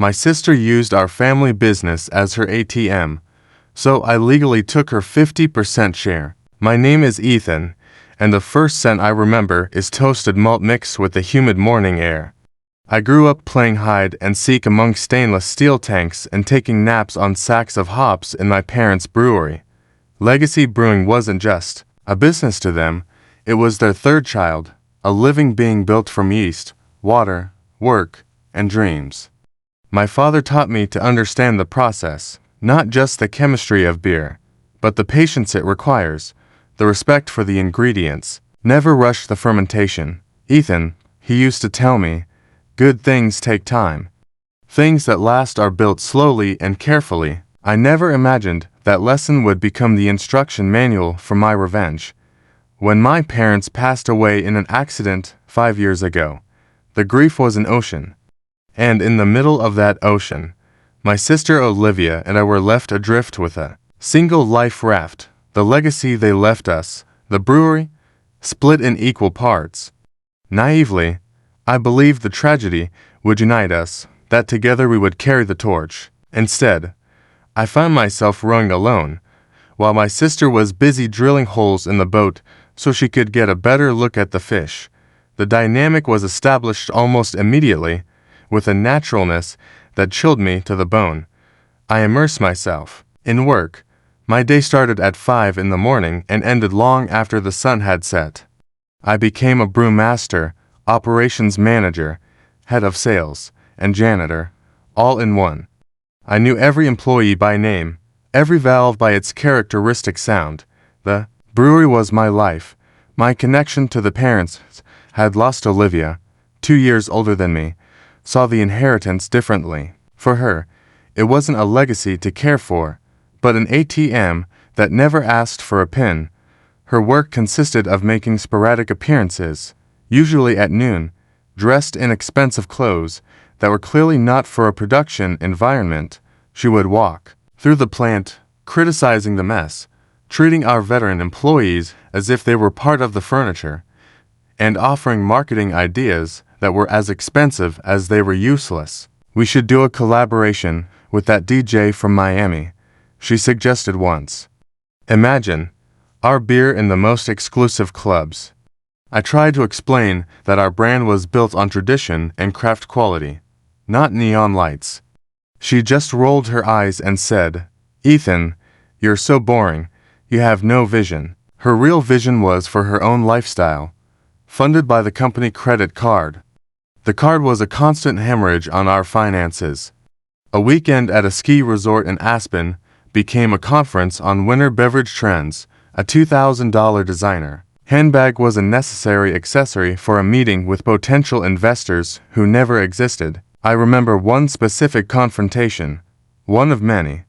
My sister used our family business as her ATM, so I legally took her 50% share. My name is Ethan, and the first scent I remember is toasted malt mixed with the humid morning air. I grew up playing hide and seek among stainless steel tanks and taking naps on sacks of hops in my parents' brewery. Legacy Brewing wasn't just a business to them, it was their third child, a living being built from yeast, water, work, and dreams. My father taught me to understand the process, not just the chemistry of beer, but the patience it requires, the respect for the ingredients. Never rush the fermentation. Ethan, he used to tell me, good things take time. Things that last are built slowly and carefully. I never imagined that lesson would become the instruction manual for my revenge. When my parents passed away in an accident 5 years ago, the grief was an ocean. And in the middle of that ocean, my sister Olivia and I were left adrift with a single life raft. The legacy they left us, the brewery, split in equal parts. Naively, I believed the tragedy would unite us, that together we would carry the torch. Instead, I found myself rowing alone, while my sister was busy drilling holes in the boat so she could get a better look at the fish. The dynamic was established almost immediately, with a naturalness that chilled me to the bone. I immersed myself in work. My day started at 5 in the morning and ended long after the sun had set. I became a brewmaster, operations manager, head of sales, and janitor, all in one. I knew every employee by name, every valve by its characteristic sound. The brewery was my life. My connection to the parents had lost. Olivia, 2 years older than me, saw the inheritance differently. For her, it wasn't a legacy to care for, but an ATM that never asked for a PIN. Her work consisted of making sporadic appearances, usually at noon, dressed in expensive clothes that were clearly not for a production environment. She would walk through the plant, criticizing the mess, treating our veteran employees as if they were part of the furniture, and offering marketing ideas that were as expensive as they were useless. We should do a collaboration with that DJ from Miami, she suggested once. Imagine our beer in the most exclusive clubs. I tried to explain that our brand was built on tradition and craft quality, not neon lights. She just rolled her eyes and said, "Ethan, you're so boring. You have no vision." Her real vision was for her own lifestyle, funded by the company credit card. The card was a constant hemorrhage on our finances. A weekend at a ski resort in Aspen became a conference on winter beverage trends. A $2,000 designer handbag was a necessary accessory for a meeting with potential investors who never existed. I remember one specific confrontation, one of many.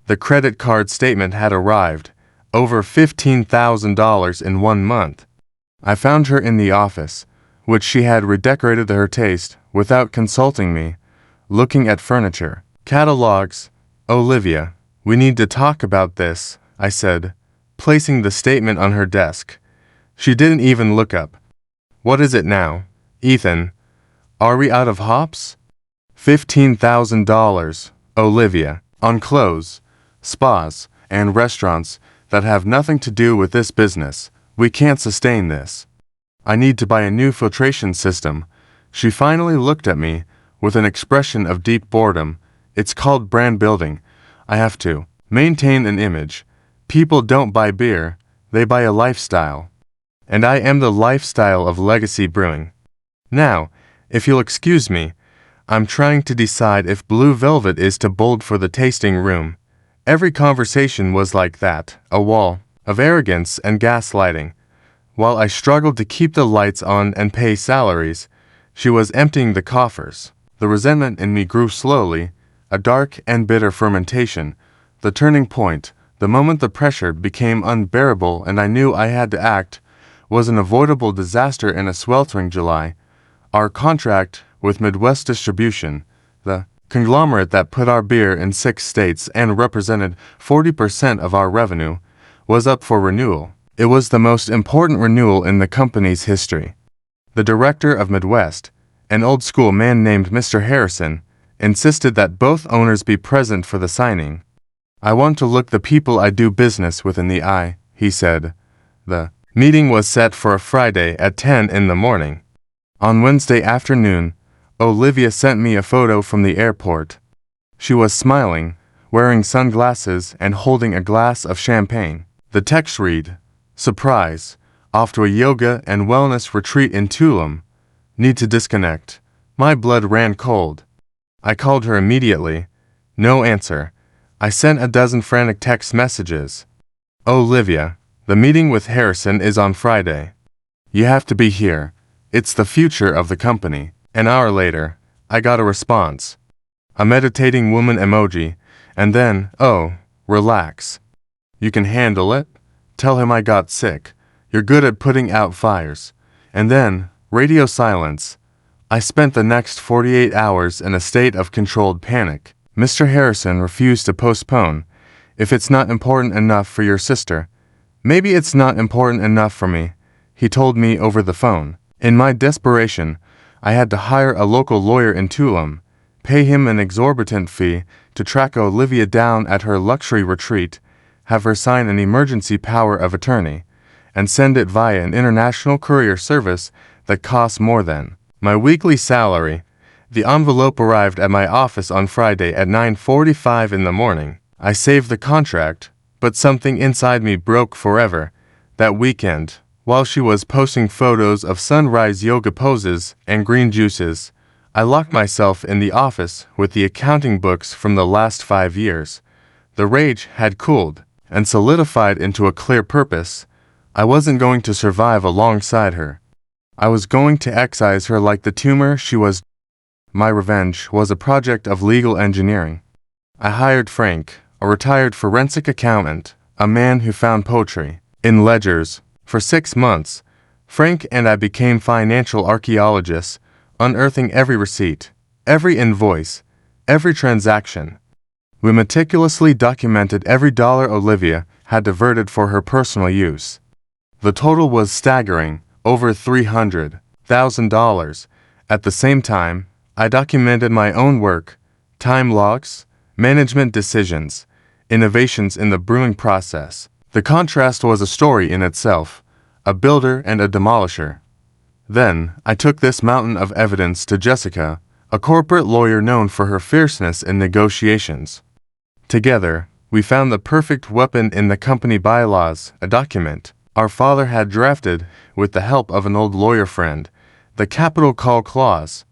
The credit card statement had arrived, over $15,000 in 1 month. I found her in the office, which she had redecorated to her taste without consulting me, looking at furniture, catalogs. "Olivia, we need to talk about this," I said, placing the statement on her desk. She didn't even look up. "What is it now, Ethan? Are we out of hops?" $15,000, Olivia, on clothes, spas, and restaurants that have nothing to do with this business. We can't sustain this. I need to buy a new filtration system. She finally looked at me with an expression of deep boredom. It's called brand building. I have to maintain an image. People don't buy beer, they buy a lifestyle. And I am the lifestyle of Legacy Brewing. Now, if you'll excuse me, I'm trying to decide if blue velvet is too bold for the tasting room. Every conversation was like that, a wall of arrogance and gaslighting. While I struggled to keep the lights on and pay salaries, she was emptying the coffers. The resentment in me grew slowly, a dark and bitter fermentation. The turning point, the moment the pressure became unbearable and I knew I had to act, was an avoidable disaster in a sweltering July. Our contract with Midwest Distribution, the conglomerate that put our beer in 6 states and represented 40% of our revenue, was up for renewal. It was the most important renewal in the company's history. The director of Midwest, an old-school man named Mr. Harrison, insisted that both owners be present for the signing. "I want to look the people I do business with in the eye," he said. The meeting was set for a Friday at 10 in the morning. On Wednesday afternoon, Olivia sent me a photo from the airport. She was smiling, wearing sunglasses and holding a glass of champagne. The text read, "Surprise, off to a yoga and wellness retreat in Tulum. Need to disconnect." My blood ran cold. I called her immediately. No answer. I sent a dozen frantic text messages. "Olivia, the meeting with Harrison is on Friday. You have to be here. It's the future of the company." An hour later, I got a response. A meditating woman emoji, and then, "Oh, relax. You can handle it? Tell him I got sick. You're good at putting out fires." And then, radio silence. I spent the next 48 hours in a state of controlled panic. Mr. Harrison refused to postpone. "If it's not important enough for your sister, maybe it's not important enough for me," he told me over the phone. In my desperation, I had to hire a local lawyer in Tulum, pay him an exorbitant fee to track Olivia down at her luxury retreat, have her sign an emergency power of attorney, and send it via an international courier service that costs more than my weekly salary. The envelope arrived at my office on Friday at 9:45 in the morning. I saved the contract, but something inside me broke forever. That weekend, while she was posting photos of sunrise yoga poses and green juices, I locked myself in the office with the accounting books from the last 5 years. The rage had cooled and solidified into a clear purpose. I wasn't going to survive alongside her. I was going to excise her like the tumor she was. My revenge was a project of legal engineering. I hired Frank, a retired forensic accountant, a man who found poetry in ledgers. For 6 months, Frank and I became financial archaeologists, unearthing every receipt, every invoice, every transaction. We meticulously documented every dollar Olivia had diverted for her personal use. The total was staggering, over $300,000. At the same time, I documented my own work, time logs, management decisions, innovations in the brewing process. The contrast was a story in itself, a builder and a demolisher. Then, I took this mountain of evidence to Jessica, a corporate lawyer known for her fierceness in negotiations. Together, we found the perfect weapon in the company bylaws, a document our father had drafted with the help of an old lawyer friend, the capital call clause.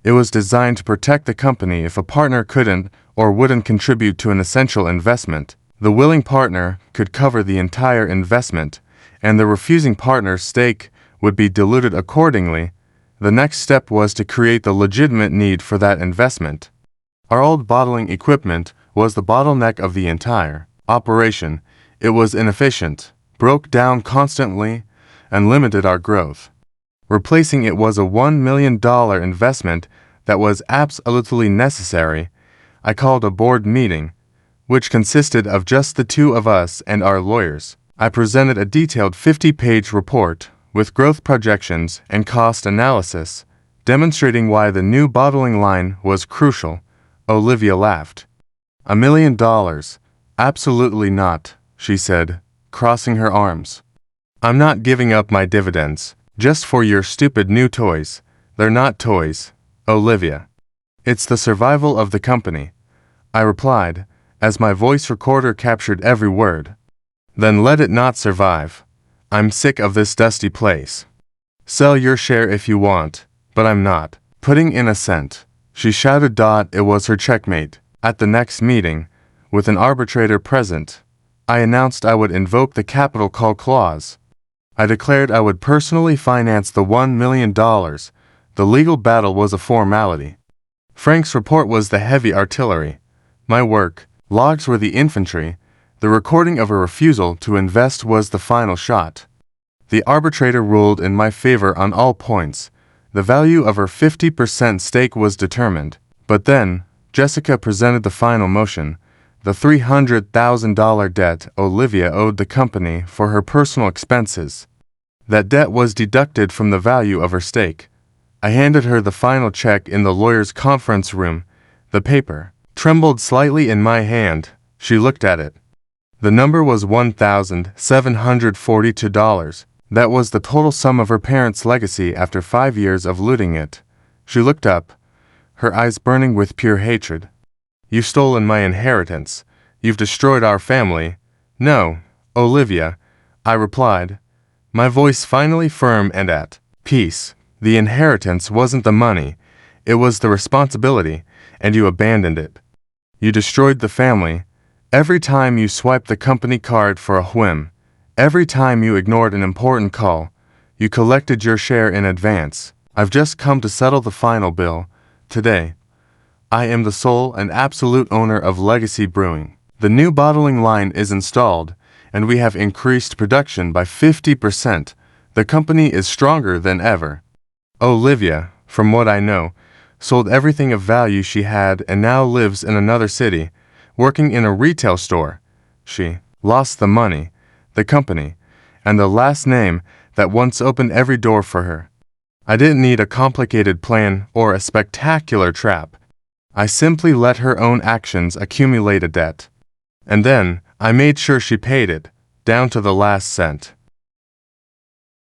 It was designed to protect the company if a partner couldn't or wouldn't contribute to an essential investment. The willing partner could cover the entire investment, and the refusing partner's stake would be diluted accordingly. The next step was to create the legitimate need for that investment. Our old bottling equipment was the bottleneck of the entire operation. It was inefficient, broke down constantly, and limited our growth. Replacing it was a $1 million investment that was absolutely necessary. I called a board meeting, which consisted of just the two of us and our lawyers. I presented a detailed 50-page report with growth projections and cost analysis, demonstrating why the new bottling line was crucial. Olivia laughed. $1 million? Absolutely not, she said, crossing her arms. I'm not giving up my dividends, just for your stupid new toys. They're not toys, Olivia. It's the survival of the company, I replied, as my voice recorder captured every word. Then let it not survive. I'm sick of this dusty place. Sell your share if you want, but I'm not putting in a cent. She shouted. It was her checkmate. At the next meeting, with an arbitrator present, I announced I would invoke the capital call clause. I declared I would personally finance the $1 million. The legal battle was a formality. Frank's report was the heavy artillery. My work, logs were the infantry. The recording of a refusal to invest was the final shot. The arbitrator ruled in my favor on all points. The value of her 50% stake was determined. But then, Jessica presented the final motion, the $300,000 debt Olivia owed the company for her personal expenses. That debt was deducted from the value of her stake. I handed her the final check in the lawyer's conference room. The paper trembled slightly in my hand. She looked at it. The number was $1,742. That was the total sum of her parents' legacy after 5 years of looting it. She looked up, her eyes burning with pure hatred. You've stolen my inheritance. You've destroyed our family. No, Olivia, I replied, my voice finally firm and at peace. The inheritance wasn't the money. It was the responsibility, and you abandoned it. You destroyed the family. Every time you swiped the company card for a whim, every time you ignored an important call, you collected your share in advance. I've just come to settle the final bill. Today, I am the sole and absolute owner of Legacy Brewing. The new bottling line is installed, and we have increased production by 50%. The company is stronger than ever. Olivia, from what I know, sold everything of value she had and now lives in another city, working in a retail store. She lost the money, the company, and the last name that once opened every door for her. I didn't need a complicated plan or a spectacular trap. I simply let her own actions accumulate a debt. And then, I made sure she paid it, down to the last cent.